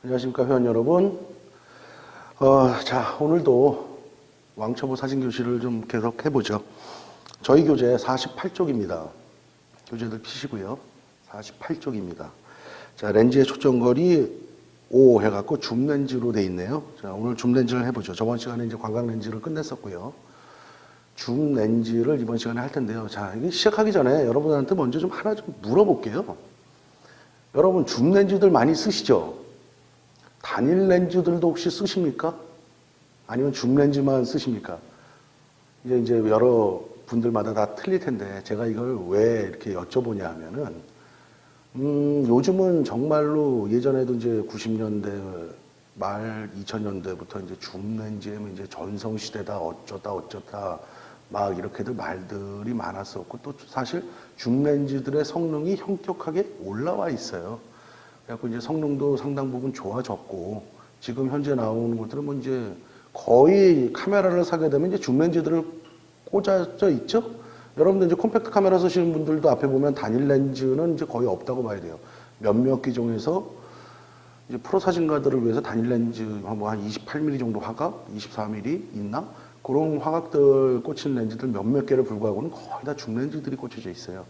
안녕하십니까 회원 여러분. 자, 오늘도 왕초보 사진교실을 좀 계속 해보죠. 저희 교재 48쪽입니다. 교재들 피시고요. 48쪽입니다. 자, 렌즈의 초점거리 5 해갖고 줌렌즈로 돼 있네요. 자, 오늘 줌렌즈를 해보죠. 저번 시간에 이제 광각렌즈를 끝냈었고요. 줌렌즈를 이번 시간에 할 텐데요. 자, 이게 시작하기 전에 여러분한테 먼저 좀 하나 좀 물어볼게요. 여러분 줌렌즈들 많이 쓰시죠? 단일 렌즈들도 혹시 쓰십니까? 아니면 줌렌즈만 쓰십니까? 이제 여러 분들마다 다 틀릴 텐데 제가 이걸 왜 이렇게 여쭤보냐 하면은 요즘은 정말로 예전에도 이제 90년대 말 2000년대부터 이제 줌렌즈에는 이제 전성시대다 어쩌다 막 이렇게들 말들이 많았었고 또 사실 줌렌즈들의 성능이 현격하게 올라와 있어요. 그래갖고 이제 성능도 상당 부분 좋아졌고 지금 현재 나오는 것들은 뭐 이제 거의 카메라를 사게 되면 이제 줌렌즈들을 꽂아져 있죠. 여러분들 이제 콤팩트 카메라 쓰시는 분들도 앞에 보면 단일 렌즈는 이제 거의 없다고 봐야 돼요. 몇몇 기종에서 이제 프로 사진가들을 위해서 단일 렌즈 뭐 한 28mm 정도 화각, 24mm 있나? 그런 화각들 꽂힌 렌즈들 몇몇 개를 불구하고는 거의 다 줌렌즈들이 꽂혀져 있어요.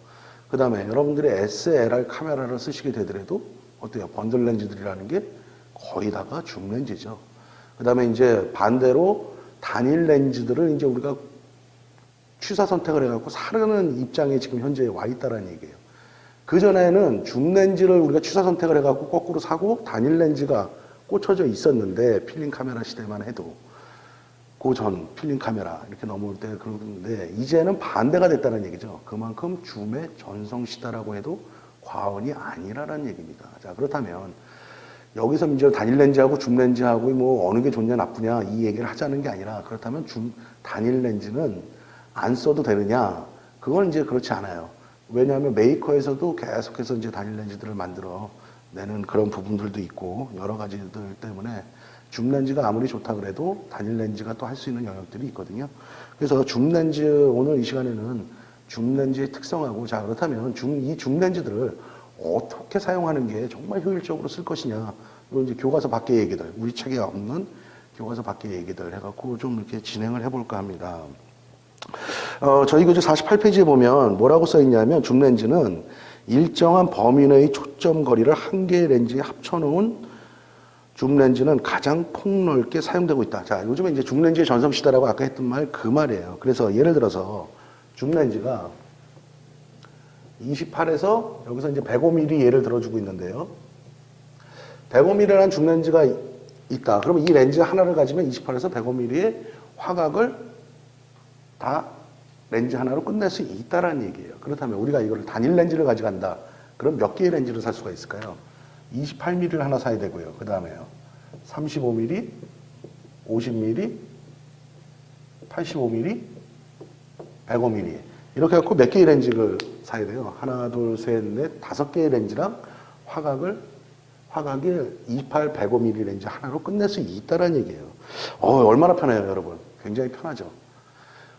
그 다음에 여러분들이 SLR 카메라를 쓰시게 되더라도 어때요? 번들 렌즈들이라는 게 거의 다가 줌렌즈죠. 그 다음에 이제 반대로 단일 렌즈들을 이제 우리가 취사 선택을 해갖고 사려는 입장에 지금 현재 와 있다는 얘기예요. 그전에는 줌렌즈를 우리가 취사 선택을 해갖고 거꾸로 사고 단일 렌즈가 꽂혀져 있었는데 필름 카메라 시대만 해도 그 전 필름 카메라 이렇게 넘어올 때 그러는데 이제는 반대가 됐다는 얘기죠. 그만큼 줌의 전성시대라고 해도 과언이 아니라는 얘기입니다. 자, 그렇다면 여기서 이제 단일 렌즈하고 줌 렌즈하고 뭐 어느 게 좋냐 나쁘냐 이 얘기를 하자는 게 아니라 그렇다면 단일 렌즈는 안 써도 되느냐? 그건 이제 그렇지 않아요. 왜냐하면 메이커에서도 계속해서 이제 단일 렌즈들을 만들어 내는 그런 부분들도 있고 여러 가지들 때문에 줌 렌즈가 아무리 좋다 그래도 단일 렌즈가 또 할 수 있는 영역들이 있거든요. 그래서 줌 렌즈 오늘 이 시간에는 줌 렌즈의 특성하고 자 그렇다면 이 줌 렌즈들을 어떻게 사용하는 게 정말 효율적으로 쓸 것이냐 이런 이제 교과서 밖의 얘기들 우리 책에 없는 교과서 밖의 얘기들 해갖고 좀 이렇게 진행을 해볼까 합니다. 저희 교재 48페이지에 보면 뭐라고 써있냐면 줌 렌즈는 일정한 범위 내의 초점 거리를 한 개의 렌즈에 합쳐놓은 줌 렌즈는 가장 폭넓게 사용되고 있다. 자, 요즘에 이제 줌 렌즈의 전성시대라고 아까 했던 말 그 말이에요. 그래서 예를 들어서 줌 렌즈가 28에서 여기서 이제 105mm 예를 들어주고 있는데요. 105mm라는 줌 렌즈가 있다. 그러면 이 렌즈 하나를 가지면 28에서 105mm의 화각을 다 렌즈 하나로 끝낼 수 있다라는 얘기예요. 그렇다면 우리가 이걸 단일 렌즈를 가져간다. 그럼 몇 개의 렌즈를 살 수가 있을까요? 28mm를 하나 사야 되고요. 그 다음에요. 35mm, 50mm, 85mm, 105mm. 이렇게 해갖고 몇 개의 렌즈를 사야 돼요? 하나, 둘, 셋, 넷, 5개의 렌즈랑 화각을 28, 105mm 렌즈 하나로 끝낼 수 있다는 얘기예요. 얼마나 편해요, 여러분. 굉장히 편하죠.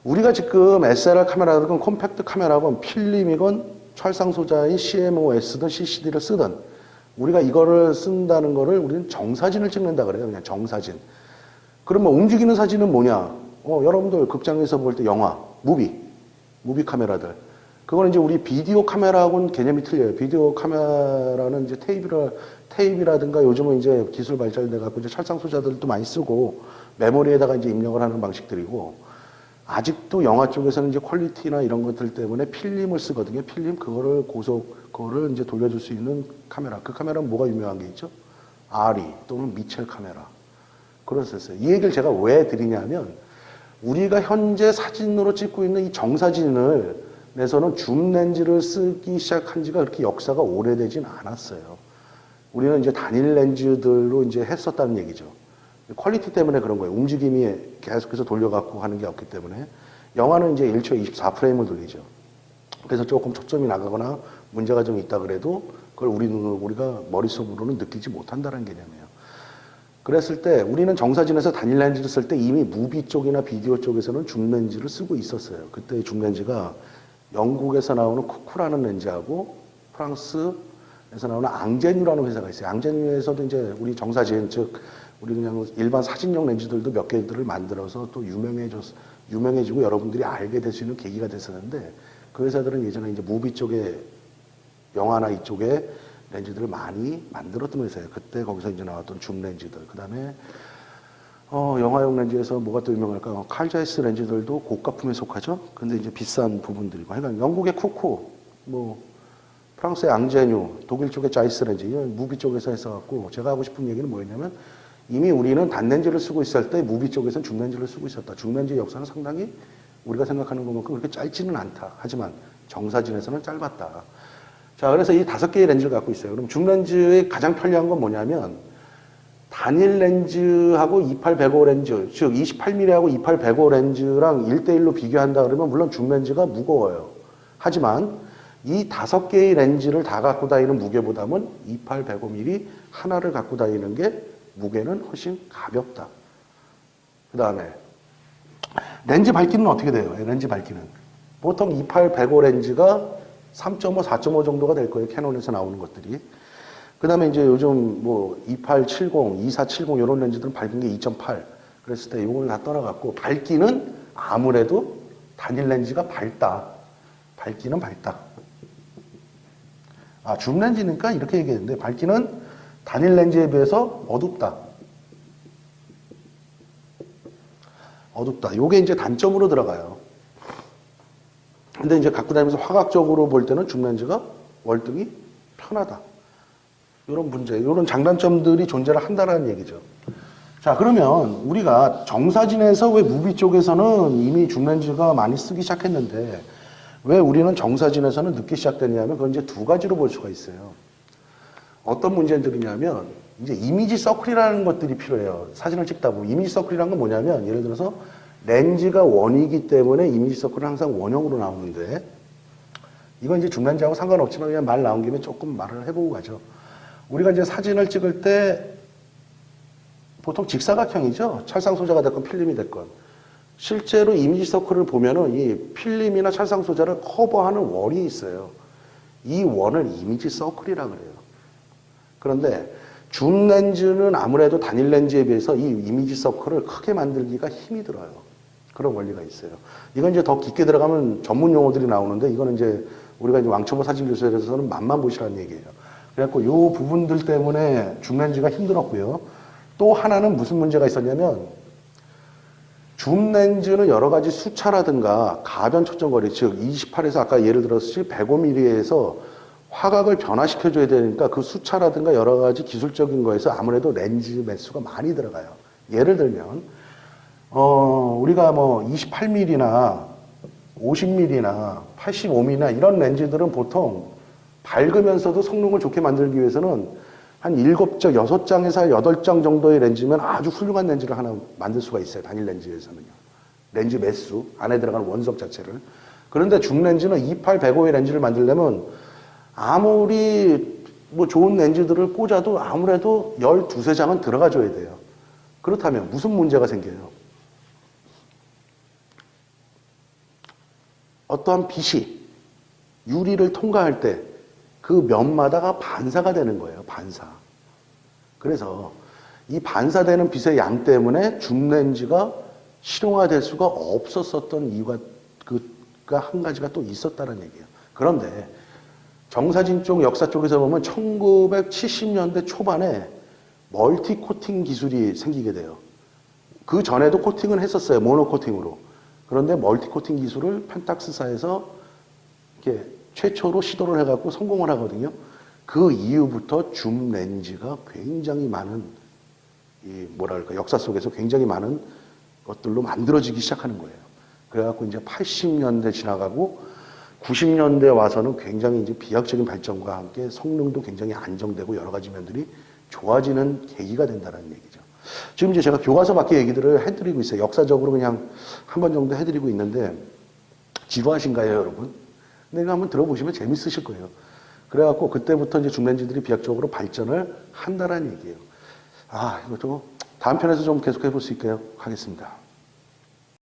우리가 지금 SLR 카메라든 콤팩트 카메라건 필름이건 철상 소자인 CMOS든 CCD를 쓰든 우리가 이거를 쓴다는 거를 우리는 정사진을 찍는다 그래요. 그냥 정사진. 그러면 움직이는 사진은 뭐냐? 여러분들 극장에서 볼 때 영화, 무비 카메라들. 그거는 이제 우리 비디오 카메라하고는 개념이 틀려요. 비디오 카메라는 이제 테이프라든가 요즘은 이제 기술 발달돼 갖고 이제 철상 소자들도 많이 쓰고 메모리에다가 이제 입력을 하는 방식들이고 아직도 영화 쪽에서는 이제 퀄리티나 이런 것들 때문에 필름을 쓰거든요. 필름 그거를 이제 돌려줄 수 있는 카메라. 그 카메라는 뭐가 유명한 게 있죠? 아리 또는 미첼 카메라. 그랬었어요. 이 얘기를 제가 왜 드리냐면 우리가 현재 사진으로 찍고 있는 이 정사진을 내서는 줌 렌즈를 쓰기 시작한 지가 그렇게 역사가 오래되진 않았어요. 우리는 이제 단일 렌즈들로 이제 했었다는 얘기죠. 퀄리티 때문에 그런 거예요. 움직임이 계속해서 돌려갖고 하는 게 없기 때문에. 영화는 이제 1초에 24프레임을 돌리죠. 그래서 조금 초점이 나가거나 문제가 좀 있다 그래도 그걸 우리가 머릿속으로는 느끼지 못한다는 개념이에요. 그랬을 때 우리는 정사진에서 단일 렌즈를 쓸 때 이미 무비 쪽이나 비디오 쪽에서는 줌 렌즈를 쓰고 있었어요. 그때 줌 렌즈가 영국에서 나오는 쿠쿠라는 렌즈하고 프랑스 나오는 앙제뉴라는 회사가 있어요. 앙제뉴에서도 이제 우리 정사진, 즉 우리 그냥 일반 사진용 렌즈들도 몇 개들을 만들어서 또 유명해지고 여러분들이 알게 될 수 있는 계기가 됐었는데, 그 회사들은 예전에 이제 무비 쪽에, 영화나 이쪽에 렌즈들을 많이 만들었던 회사예요. 그때 거기서 이제 나왔던 줌 렌즈들. 그 다음에 영화용 렌즈에서 뭐가 또 유명할까요? 칼 자이스 렌즈들도 고가품에 속하죠. 근데 이제 비싼 부분들이고, 하여간 영국의 쿠코, 뭐 프랑스의 앙제뉴, 독일 쪽의 자이스 렌즈, 이건 무비 쪽에서 했어갖고, 제가 하고 싶은 얘기는 뭐였냐면, 이미 우리는 단렌즈를 쓰고 있을 때 무비 쪽에서는 줌렌즈를 쓰고 있었다. 줌렌즈의 역사는 상당히 우리가 생각하는 것만큼 그렇게 짧지는 않다. 하지만 정사진에서는 짧았다. 자, 그래서 이 5개의 렌즈를 갖고 있어요. 그럼 줌렌즈의 가장 편리한 건 뭐냐면, 단일 렌즈하고 28-105 렌즈, 즉 28mm하고 28-105 렌즈랑 1대1로 비교한다 그러면 물론 줌렌즈가 무거워요. 하지만 이 5개의 렌즈를 다 갖고 다니는 무게보다는 28-105mm 하나를 갖고 다니는 게 무게는 훨씬 가볍다. 그 다음에 렌즈 밝기는 어떻게 돼요? 렌즈 밝기는 보통 28-105 렌즈가 3.5, 4.5 정도가 될 거예요. 캐논에서 나오는 것들이. 그 다음에 이제 요즘 뭐 2870, 2470 이런 렌즈들은 밝은 게 2.8. 그랬을 때 이걸 다 떠나갖고 밝기는 아무래도 단일 렌즈가 밝다. 밝기는 밝다. 줌 렌즈니까 이렇게 얘기했는데, 밝기는 단일 렌즈에 비해서 어둡다. 어둡다. 요게 이제 단점으로 들어가요. 근데 이제 갖고 다니면서 화각적으로 볼 때는 줌 렌즈가 월등히 편하다. 이런 문제, 이런 장단점들이 존재를 한다는 얘기죠. 자, 그러면 우리가 정사진에서 왜 무비 쪽에서는 이미 줌 렌즈가 많이 쓰기 시작했는데, 왜 우리는 정사진에서는 늦게 시작됐냐면, 그건 이제 2가지로 볼 수가 있어요. 어떤 문제들이냐면, 이제 이미지 서클이라는 것들이 필요해요. 사진을 찍다 보면. 이미지 서클이라는 건 뭐냐면, 예를 들어서 렌즈가 원이기 때문에 이미지 서클은 항상 원형으로 나오는데, 이건 이제 줌 렌즈하고 상관없지만 그냥 말 나온 김에 조금 말을 해보고 가죠. 우리가 이제 사진을 찍을 때 보통 직사각형이죠. 찰상 소재가 됐건 필름이 됐건. 실제로 이미지 서클을 보면은 이 필름이나 찰상 소재를 커버하는 원이 있어요. 이 원을 이미지 서클이라 그래요. 그런데 줌 렌즈는 아무래도 단일 렌즈에 비해서 이 이미지 서클을 크게 만들기가 힘이 들어요. 그런 원리가 있어요. 이건 이제 더 깊게 들어가면 전문 용어들이 나오는데, 이거는 이제 우리가 이제 왕초보 사진교수에서는 맛만 보시라는 얘기예요. 그래갖고 요 부분들 때문에 줌 렌즈가 힘들었고요. 또 하나는 무슨 문제가 있었냐면, 줌 렌즈는 여러 가지 수차라든가 가변 초점거리, 즉 28에서 아까 예를 들었듯이 105mm에서 화각을 변화시켜줘야 되니까 그 수차라든가 여러 가지 기술적인 거에서 아무래도 렌즈 매수가 많이 들어가요. 예를 들면 우리가 뭐 28mm나 50mm나 85mm나 이런 렌즈들은 보통 밝으면서도 성능을 좋게 만들기 위해서는 한 7장, 6장에서 8장 정도의 렌즈면 아주 훌륭한 렌즈를 하나 만들 수가 있어요. 단일 렌즈에서는요. 렌즈 매수, 안에 들어가는 원석 자체를. 그런데 줌 렌즈는 28-105의 렌즈를 만들려면 아무리 뭐 좋은 렌즈들을 꽂아도 아무래도 12-13장은 들어가줘야 돼요. 그렇다면 무슨 문제가 생겨요? 어떠한 빛이 유리를 통과할 때 그 면마다가 반사가 되는 거예요. 반사. 그래서 이 반사되는 빛의 양 때문에 줌 렌즈가 실용화될 수가 없었던 이유가 한 가지가 또 있었다는 얘기예요. 그런데 정사진 쪽 역사 쪽에서 보면 1970년대 초반에 멀티 코팅 기술이 생기게 돼요. 그 전에도 코팅은 했었어요. 모노 코팅으로. 그런데 멀티 코팅 기술을 펜탁스사에서 이렇게 최초로 시도를 해갖고 성공을 하거든요. 그 이후부터 줌 렌즈가 굉장히 많은, 역사 속에서 굉장히 많은 것들로 만들어지기 시작하는 거예요. 그래갖고 이제 80년대 지나가고 90년대 와서는 굉장히 이제 비약적인 발전과 함께 성능도 굉장히 안정되고 여러 가지 면들이 좋아지는 계기가 된다는 얘기죠. 지금 이제 제가 교과서 밖의 얘기들을 해드리고 있어요. 역사적으로 그냥 한 번 정도 해드리고 있는데, 지루하신가요, 여러분? 근데 이거 한번 들어보시면 재밌으실 거예요. 그래갖고 그때부터 이제 줌 렌즈들이 비약적으로 발전을 한다는 얘기예요. 이것도 다음 편에서 좀 계속 해볼 수 있게요. 하겠습니다.